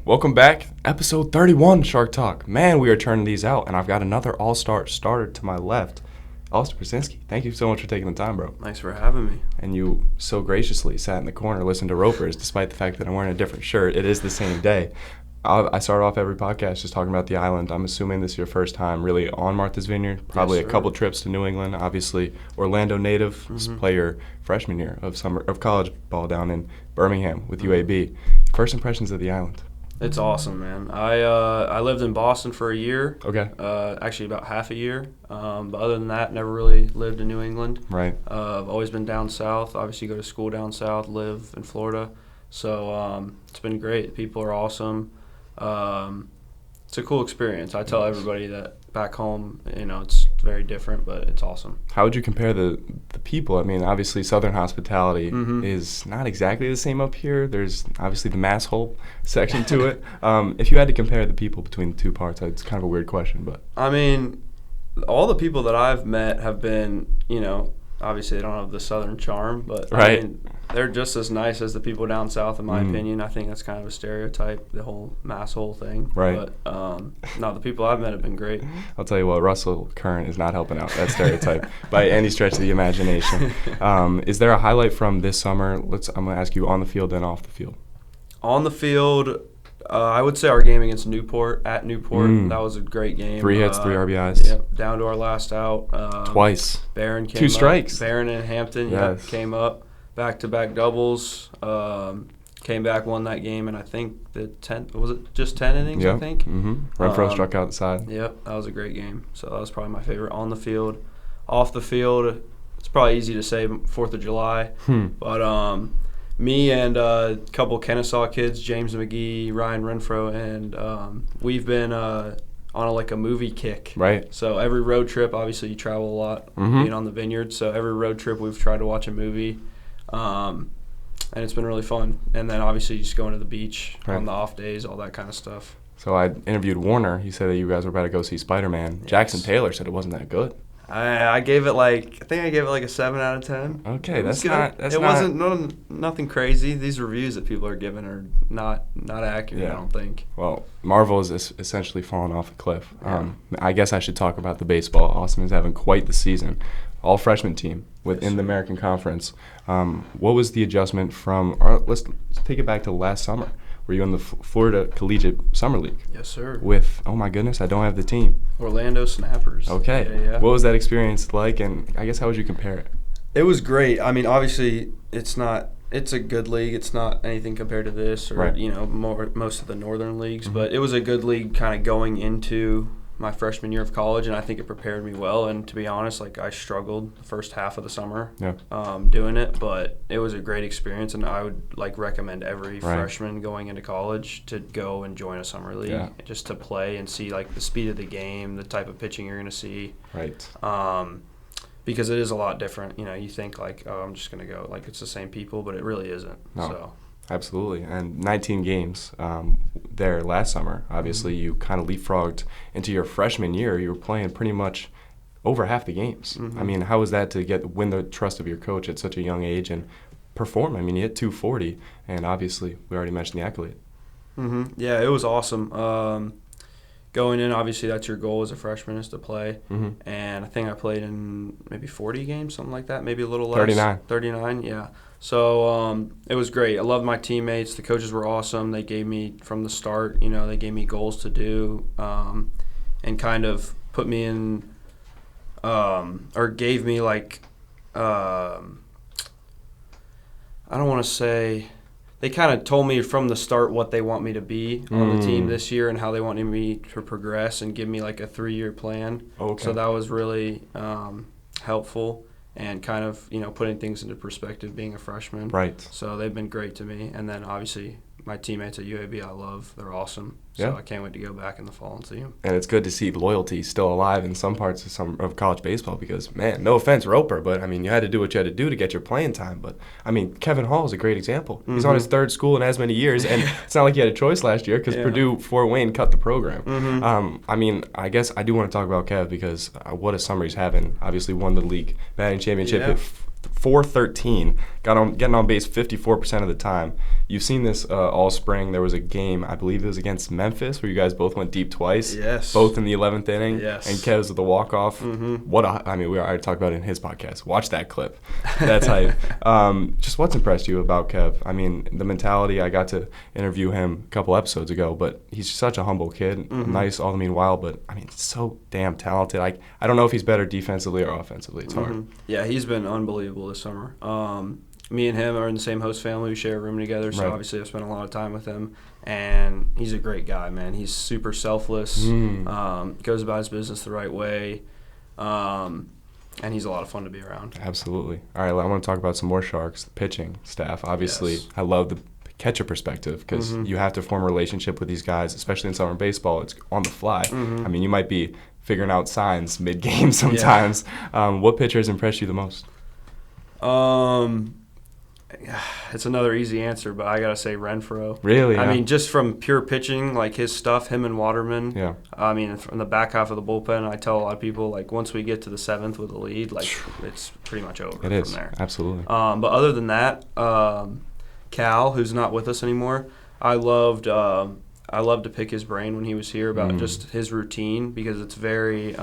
Welcome back. Episode 31, Shark Talk. Man, we are turning these out, and I've got another all-star starter to my left. Pierzynski, thank you so much for taking the time, bro. Thanks for having me. And you so graciously sat in the corner, listened to Ropers, despite the fact that I'm wearing a different shirt. It is the same day. I start off every podcast just talking about the island. I'm assuming this is your first time really on Martha's Vineyard. Probably Yes, a couple trips to New England. Obviously, Orlando native, play your freshman year of college ball down in Birmingham with UAB. First impressions of the island? It's awesome, man. I lived in Boston for a year. Okay. Actually, about half a year. But other than that, never really lived in New England. Right. I've always been down south. Obviously, go to school down south, live in Florida. So it's been great. People are awesome. It's a cool experience. I tell everybody that back home, it's very different, but it's awesome. How would you compare the people? I mean, obviously, Southern hospitality is not exactly the same up here. There's obviously the mass hole section to it. If you had to compare the people between the two parts, it's kind of a weird question, but. I mean, all the people that I've met have been, obviously they don't have the Southern charm, but right. I mean, they're just as nice as the people down south, in my opinion. I think that's kind of a stereotype, the whole mass hole thing. Right. But no, the people I've met have been great. I'll tell you what, Russell Curran is not helping out that stereotype by any stretch of the imagination. Is there a highlight from this summer? I'm going to ask you on the field and off the field. On the field, I would say our game against Newport, at Newport. That was a great game. 3 hits, 3 RBIs. Yep, down to our last out. Twice. Barron came 2 up. strikes. Barron and Hampton came up. Back-to-back doubles. Came back, won that game, and I think the 10th, was it just 10 innings, I think? Renfro struck out the side. Yep, that was a great game. So that was probably my favorite on the field. Off the field, it's probably easy to say 4th of July. But me and a couple Kennesaw kids, James McGee, Ryan Renfro, and we've been on a movie kick. Right. So every road trip, obviously you travel a lot being on the Vineyard. So every road trip we've tried to watch a movie. And it's been really fun. And then obviously just going to the beach on the off days, all that kind of stuff. So I interviewed Warner. He said that you guys were about to go see Spider-Man. Yes. Jackson Taylor said it wasn't that good. I gave it a 7 out of 10. Okay, it wasn't nothing crazy. These reviews that people are giving are not accurate, I don't think. Well, Marvel is essentially falling off a cliff. I guess I should talk about the baseball. Austin is having quite the season. All freshman team within the American Conference. What was the adjustment from? Let's take it back to last summer. Were you in the Florida Collegiate Summer League? Yes, sir. With, oh my goodness, I don't have the team. Orlando Snappers. Okay. Yeah. What was that experience like, and I guess how would you compare it? It was great. I mean, obviously, it's a good league. It's not anything compared to this or, most of the northern leagues. But it was a good league kind of going into my freshman year of college, and I think it prepared me well. And to be honest, I struggled the first half of the summer doing it, but it was a great experience, and I would recommend every freshman going into college to go and join a summer league just to play and see the speed of the game, the type of pitching you're going to see. Right. Because it is a lot different. You think I'm just going to go it's the same people, but it really isn't. No. So. Absolutely. And 19 games there last summer. Obviously, you kind of leapfrogged into your freshman year. You were playing pretty much over half the games. I mean, how was that to win the trust of your coach at such a young age and perform? I mean, you hit 240, and obviously, we already mentioned the accolade. Yeah, it was awesome. Going in, obviously, that's your goal as a freshman is to play. And I think I played in maybe 40 games, something like that, maybe a little less. 39, yeah. So it was great. I loved my teammates. The coaches were awesome. They gave me, from the start, they gave me goals to do and kind of put me in or gave me I don't want to say – they kind of told me from the start what they want me to be on the team this year and how they wanted me to progress and give me a 3-year plan. Okay. So that was really helpful and kind of, putting things into perspective being a freshman. Right. So they've been great to me. And then obviously my teammates at UAB I love. They're awesome. So I can't wait to go back in the fall and see them. And it's good to see loyalty still alive in some parts of college baseball because, man, no offense, Roper, but, I mean, you had to do what you had to do to get your playing time. But, I mean, Kevin Hall is a great example. He's on his third school in as many years, and it's not like he had a choice last year because Purdue, Fort Wayne cut the program. I mean, I guess I do want to talk about Kev because what a summer he's having. Obviously won the league batting championship .413, getting on base 54% of the time. You've seen this all spring. There was a game, I believe it was against Memphis, where you guys both went deep twice. Yes. Both in the 11th inning. Yes. And Kev's with the walk-off. Mm-hmm. We already talked about it in his podcast. Watch that clip. That's hype. Just what's impressed you about Kev? I mean, the mentality, I got to interview him a couple episodes ago, but he's such a humble kid. Nice all the meanwhile, but, I mean, so damn talented. I don't know if he's better defensively or offensively. It's hard. Yeah, he's been unbelievable this summer. Me and him are in the same host family. We share a room together, so obviously I've spent a lot of time with him. And he's a great guy, man. He's super selfless, goes about his business the right way, and he's a lot of fun to be around. Absolutely. All right, I want to talk about some more Sharks, the pitching staff. Obviously, I love the catcher perspective because you have to form a relationship with these guys, especially in summer baseball. It's on the fly. I mean, you might be figuring out signs mid-game sometimes. What pitcher has impressed you the most? It's another easy answer, but I gotta say Renfroe. Really? I mean, just from pure pitching, like his stuff, him and Waterman. Yeah. I mean, from the back half of the bullpen, I tell a lot of people, like, once we get to the 7th with the lead, like, it's pretty much over from there. Absolutely. But other than that, Cal, who's not with us anymore, I loved to pick his brain when he was here about just his routine because it's very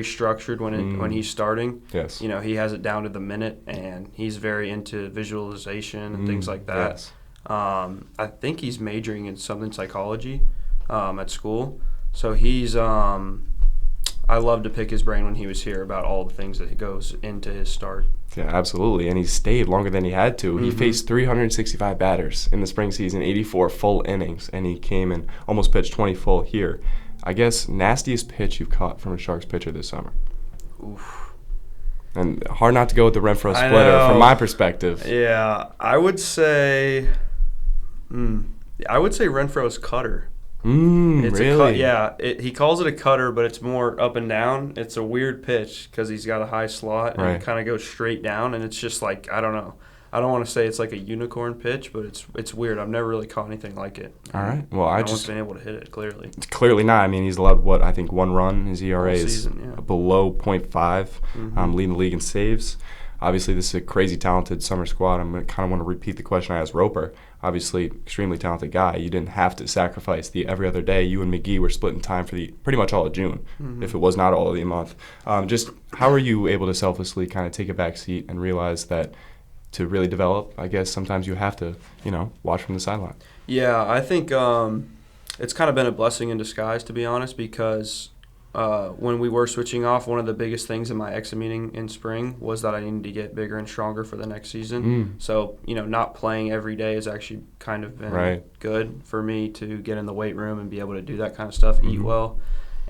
structured when he's starting. Yes. You know, he has it down to the minute, and he's very into visualization and things like that. Yes. I think he's majoring in something psychology at school. So he's I love to pick his brain when he was here about all the things that goes into his start. Yeah, absolutely. And he stayed longer than he had to. He faced 365 batters in the spring season, 84 full innings, and he came and almost pitched 20 full here. I guess nastiest pitch you've caught from a Sharks pitcher this summer. Oof. And hard not to go with the Renfroe splitter from my perspective. Yeah, I would say Renfroe's cutter. Really? He calls it a cutter, but it's more up and down. It's a weird pitch because he's got a high slot and it kind of goes straight down, and it's just like, I don't know. I don't want to say it's like a unicorn pitch, but it's weird. I've never really caught anything like it. All right. Well, I just been able to hit it clearly. It's clearly not. I mean, he's allowed I think one run. His ERA is below .5, leading the league in saves. Obviously, this is a crazy talented summer squad. I'm going to kind of want to repeat the question I asked Roper. Obviously, extremely talented guy. You didn't have to sacrifice the every other day. You and McGee were splitting time for the pretty much all of June, if it was not all of the month. Just how are you able to selflessly kind of take a back seat and realize that to really develop, I guess sometimes you have to, watch from the sideline? Yeah, I think it's kind of been a blessing in disguise, to be honest, because when we were switching off, one of the biggest things in my exit meeting in spring was that I needed to get bigger and stronger for the next season. So, not playing every day has actually kind of been good for me to get in the weight room and be able to do that kind of stuff, eat well,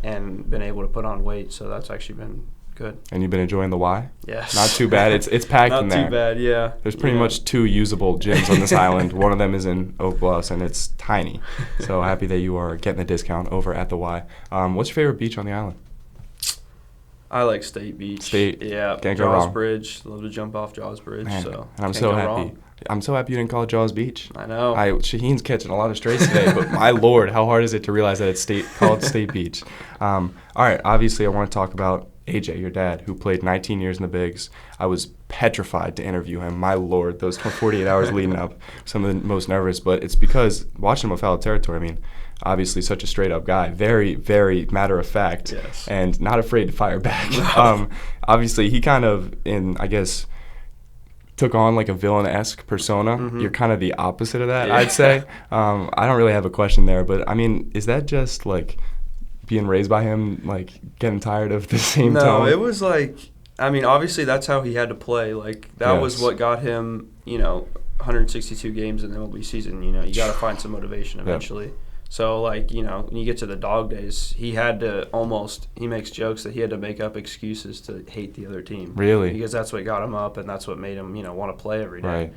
and been able to put on weight. So that's actually been good. And you've been enjoying the Y? Yes. Not too bad. It's packed in there. Not too bad, yeah. There's pretty much 2 usable gyms on this island. One of them is in Oak Bluffs, and it's tiny. So happy that you are getting the discount over at the Y. What's your favorite beach on the island? I like State Beach. State. Yeah. Can't go wrong. Bridge. Love to jump off Jaws Bridge. Man, So and I'm so happy. Wrong. I'm so happy you didn't call it Jaws Beach. I know. Shaheen's catching a lot of strays today, but my Lord, how hard is it to realize that it's called State Beach? All right, obviously I want to talk about AJ, your dad, who played 19 years in the bigs. I was petrified to interview him. My Lord, those 48 hours leading up, some of the most nervous. But it's because watching him with foul territory, I mean, obviously such a straight-up guy, very, very matter-of-fact, and not afraid to fire back. Obviously, he kind of, took on like a villain-esque persona. You're kind of the opposite of that, I'd say. I don't really have a question there, but, I mean, is that just like being raised by him, like getting tired of the same tone? No, it was like, I mean, obviously that's how he had to play. Like, that was what got him, 162 games in the MLB season. You got to find some motivation eventually. So, like, when you get to the dog days, he makes jokes that he had to make up excuses to hate the other team. Really? Because that's what got him up, and that's what made him, want to play every day. Right.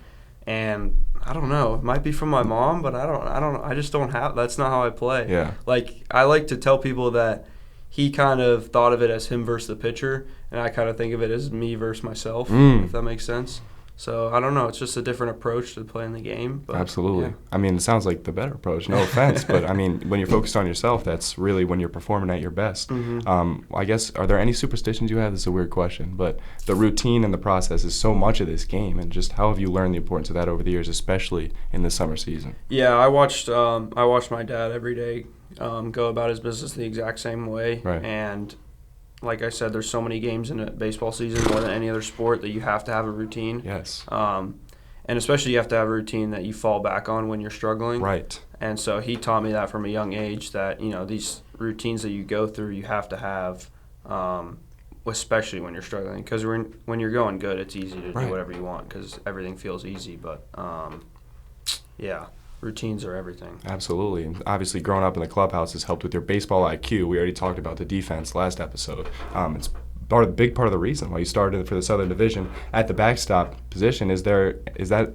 And I don't know, it might be from my mom, but I just don't have, that's not how I play. Yeah. Like, I like to tell people that he kind of thought of it as him versus the pitcher, and I kind of think of it as me versus myself, if that makes sense. So I don't know. It's just a different approach to playing the game. But, Absolutely. yeah. I mean, it sounds like the better approach. No offense, but I mean, when you're focused on yourself, that's really when you're performing at your best. Mm-hmm. I guess, are there any superstitions you have? This is a weird question, but the routine and the process is so much of this game, and just how have you learned the importance of that over the years, especially in the summer season? Yeah, I watched my dad every day go about his business the exact same way, Right. And like I said, there's so many games in a baseball season more than any other sport that you have to have a routine. Yes. And especially you have to have a routine that you fall back on when you're struggling. Right. And so he taught me that from a young age, that these routines that you go through, you have to have, especially when you're struggling. Because when you're going good, it's easy to Right. do whatever you want because everything feels easy. But yeah. Routines are everything. Absolutely. And obviously, growing up in the clubhouse has helped with your baseball IQ. We already talked about the defense last episode. It's big part of the reason why you started for the Southern Division at the backstop position. Is that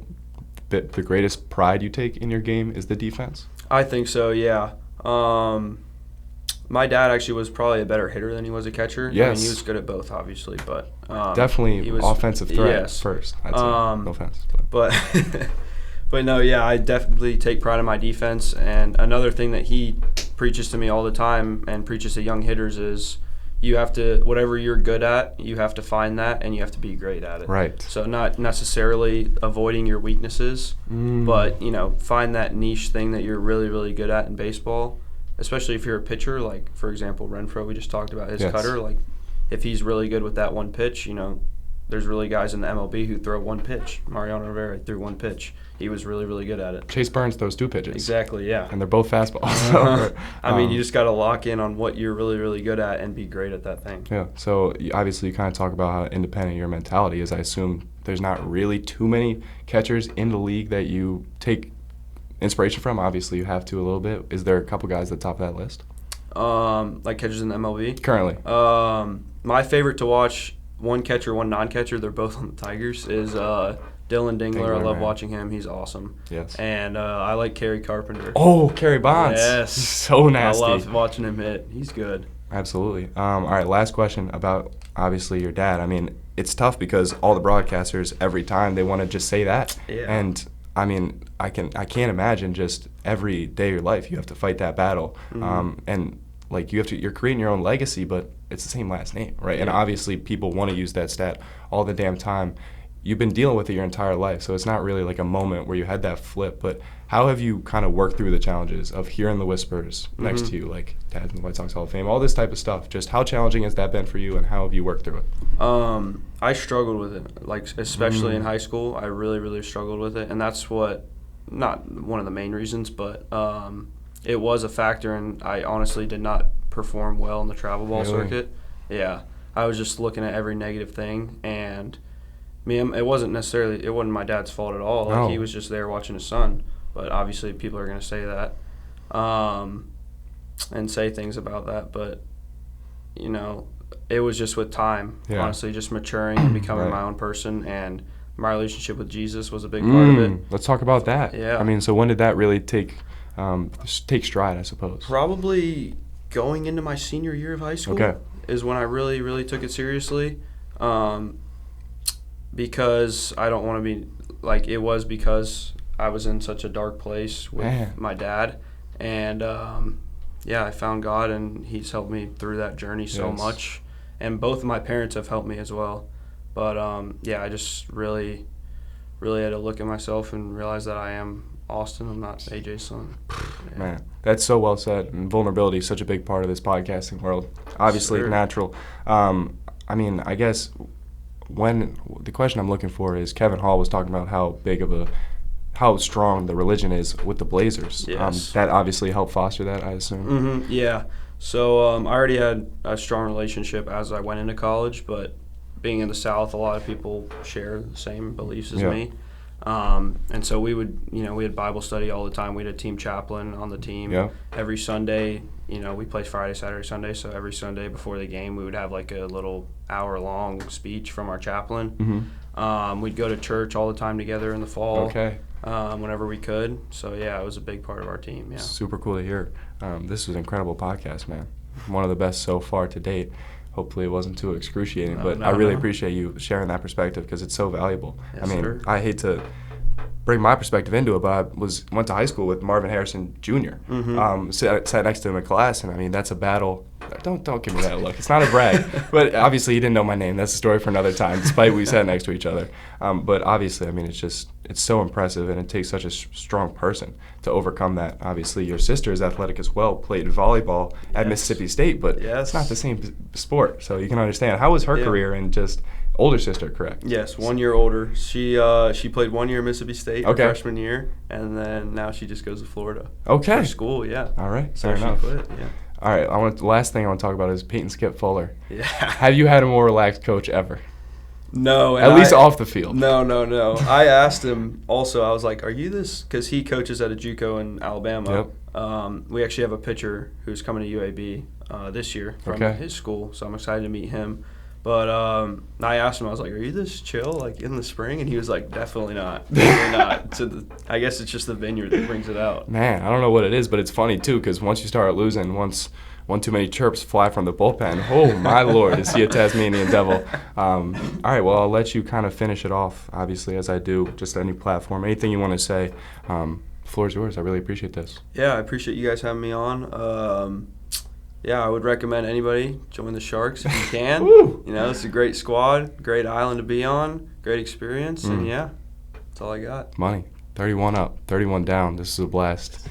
the greatest pride you take in your game is the defense? I think so, yeah. My dad actually was probably a better hitter than he was a catcher. Yes. I mean, he was good at both, obviously, but definitely he was, offensive threat yes. first. I'd say. No offense. But but no, yeah, I definitely take pride in my defense. And another thing that he preaches to me all the time and preaches to young hitters is you have to, whatever you're good at, you have to find that and you have to be great at it. Right. So not necessarily avoiding your weaknesses, but, find that niche thing that you're really, really good at in baseball, especially if you're a pitcher. Like, for example, Renfroe, we just talked about his Yes. cutter. Like, if he's really good with that one pitch, there's really guys in the MLB who throw one pitch. Mariano Rivera threw one pitch. He was really, really good at it. Chase Burns throws 2 pitches. Exactly, yeah. And they're both fastballs. So, I mean, you just got to lock in on what you're really, really good at and be great at that thing. Yeah. So obviously, you kind of talk about how independent your mentality is. I assume there's not really too many catchers in the league that you take inspiration from. Obviously, you have to a little bit. Is there a couple guys at the top of that list? Like catchers in the MLB? Currently. My favorite to watch, one catcher, one non-catcher, they're both on the Tigers, is Dylan Dingler. I love watching him. He's awesome. Yes. And I like Kerry Carpenter. Oh, Kerry Bonds. Yes. So nasty. I love watching him hit. He's good. Absolutely. All right, last question about, obviously, your dad. I mean, it's tough because all the broadcasters, every time, they want to just say that. Yeah. And, I mean, I can't imagine just every day of your life you have to fight that battle. And, like, you're creating your own legacy, but it's the same last name, right? Yeah. And obviously people want to use that stat all the damn time. You've been dealing with it your entire life, so it's not really like a moment where you had that flip. But how have you kind of worked through the challenges of hearing the whispers next to you, like Dad's in the White Sox Hall of Fame, all this type of stuff? Just how challenging has that been for you, and how have you worked through it? I struggled with it, like especially in high school. I really, really struggled with it, and that's not one of the main reasons, but it was a factor, and I honestly did not perform well in the travel ball circuit. Yeah, I was just looking at every negative thing, and it wasn't my dad's fault at all. Like, he was just there watching his son. But obviously people are going to say that and say things about that. But, it was just with time, honestly, just maturing and becoming my own person. And my relationship with Jesus was a big part of it. Let's talk about that. Yeah. I mean, so when did that really take stride, I suppose? Probably going into my senior year of high school is when I really, really took it seriously. Because I don't want to be like, it was because I was in such a dark place with my dad, and I found God, and He's helped me through that journey so much, and both of my parents have helped me as well. But I just really, really had to look at myself and realize that I am Austin. I'm not AJ's son. Yeah. Man, that's so well said. And vulnerability is such a big part of this podcasting world. Obviously, natural. I mean, I guess. When the question I'm looking for is, Kevin Hall was talking about how strong the religion is with the Blazers. Yes. That obviously helped foster that, I assume. Yeah. So I already had a strong relationship as I went into college, but being in the South, a lot of people share the same beliefs as me. And so we had Bible study all the time. We had a team chaplain on the team. Yeah. Every Sunday, we play Friday, Saturday, Sunday. So every Sunday before the game, we would have like a little hour-long speech from our chaplain. We'd go to church all the time together in the fall. Whenever we could. So, it was a big part of our team, Super cool to hear. This was an incredible podcast, man. One of the best so far to date. Hopefully it wasn't too excruciating, No, but no, I really no. appreciate you sharing that perspective because it's so valuable. Yes, I mean, sir. I hate to bring my perspective into it, but I went to high school with Marvin Harrison Jr. Sat next to him in class, and I mean that's a battle. Don't give me that look. It's not a brag, but obviously he didn't know my name. That's a story for another time. Despite we sat next to each other, but obviously I mean it's so impressive, and it takes such a strong person to overcome that. Obviously your sister is athletic as well, played volleyball at Mississippi State, but it's not the same sport, so you can understand. How was her career and just older sister, correct? Yes, 1 year older. She played 1 year at Mississippi State her freshman year, and then now she just goes to Florida. Okay. For school, yeah. All right, So fair she enough. quit, yeah. All right, the last thing I want to talk about is Peyton Skip Fuller. Yeah. Have you had a more relaxed coach ever? No. At least off the field. No. I asked him also, I was like, are you this? Because he coaches at a JUCO in Alabama. Yep. We actually have a pitcher who's coming to UAB this year from his school, so I'm excited to meet him. But I asked him, I was like, are you this chill, like, in the spring? And he was like, definitely not. Definitely not. So I guess it's just the Vineyard that brings it out. Man, I don't know what it is, but it's funny, too, because once you start losing, once one too many chirps fly from the bullpen, oh, my Lord, is he a Tasmanian devil. All right, well, I'll let you kind of finish it off, obviously, as I do, just any platform. Anything you want to say, the floor is yours. I really appreciate this. Yeah, I appreciate you guys having me on. Yeah, I would recommend anybody join the Sharks if you can. You know, it's a great squad, great island to be on, great experience, and yeah, that's all I got. Money. 31 up, 31 down. This is a blast.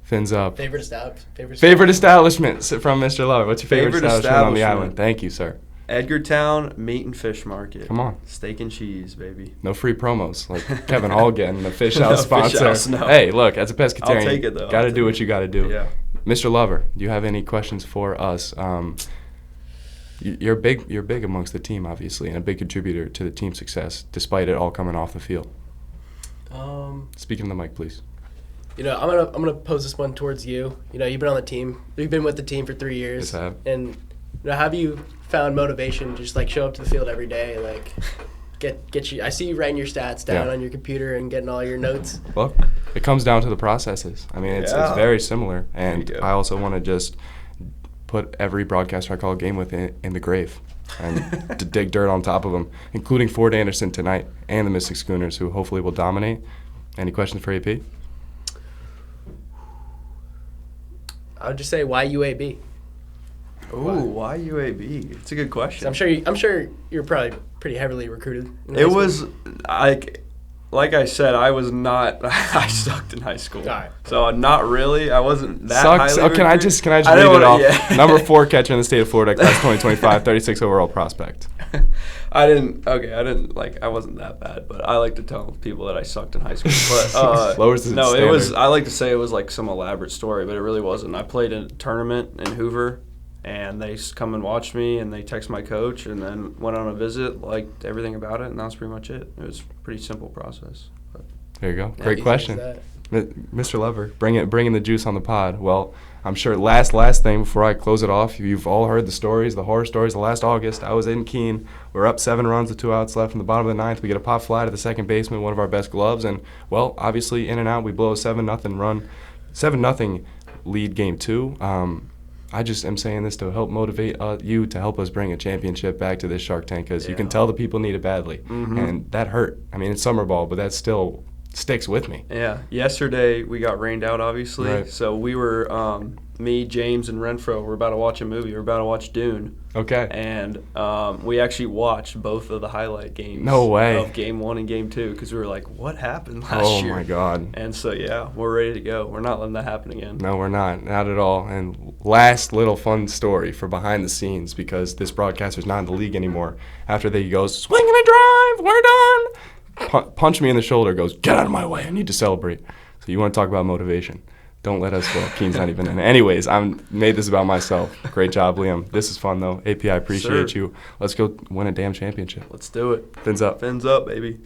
Fins up. Favorite establishment from Mr. Lover. What's your favorite establishment on the island? Thank you, sir. Edgartown Meat and Fish Market. Come on. Steak and cheese, baby. No free promos like Kevin Hall getting the Fish House No, Fish sponsor. House, no. Hey, look, as a pescatarian, I'll take it, though. Got to do what you got to do. Yeah. Mr. Lover, do you have any questions for us? You're big amongst the team, obviously, and a big contributor to the team's success, despite it all coming off the field. Speak in the mic, please. You know, I'm gonna pose this one towards you. You know, you've been on the team. You've been with the team for 3 years. Yes, I have. And you know, have you found motivation to just like show up to the field every day, like get you? I see you writing your stats down on your computer and getting all your notes. Well, it comes down to the processes. I mean, it's very similar, and I also want to just put every broadcaster I call a game with in the grave and to dig dirt on top of them, including Ford Anderson tonight and the Mystic Schooners, who hopefully will dominate. Any questions for AP? I would just say, why UAB? Ooh, why UAB? It's a good question. I'm sure you're probably pretty heavily recruited. It was like I said, I was not. I sucked in high school. All right. So not really. I wasn't that Sucks. highly Oh, can I recruited. just read it off? Yeah. Number 4 catcher in the state of Florida, class 2025, 36 overall prospect. I wasn't that bad, but I like to tell people that I sucked in high school. But Lowers the no, standard. it was. I like to say it was like some elaborate story, but it really wasn't. I played in a tournament in Hoover, and they come and watched me, and they text my coach, and then went on a visit, liked everything about it, and that's pretty much it. It was a pretty simple process. But. There you go. Yeah, Great easy question. as that. Mr. Lover, bringing the juice on the pod. Well, I'm sure last thing before I close it off, you've all heard the stories, the horror stories. The last August, I was in Keene. We're up 7 runs with 2 outs left in the bottom of the 9th. We get a pop fly to the second baseman, one of our best gloves, and well, obviously in and out, we blow a 7-0 run, 7-0 lead game 2. I just am saying this to help motivate you to help us bring a championship back to this Shark Tank, because you can tell the people need it badly, and that hurt. I mean, it's summer ball, but that still sticks with me. Yeah. Yesterday we got rained out, obviously. Right. So we were, me, James, and Renfro were about to watch a movie. We were about to watch Dune. Okay. And we actually watched both of the highlight games. No way. Of Game 1 and Game 2, because we were like, what happened last year? Oh, my God. And so, yeah, we're ready to go. We're not letting that happen again. No, we're not at all. And last little fun story for behind the scenes, because this broadcaster's not in the league anymore. After he goes, swing and a drive, we're done. Punch me in the shoulder, goes, get out of my way, I need to celebrate. So you want to talk about motivation? Don't let us go. Keen's not even in. Anyways, I'm made this about myself. Great job, Liam. This is fun, though. AP, I appreciate you. Let's go win a damn championship. Let's do it. Fins up. Fins up, baby.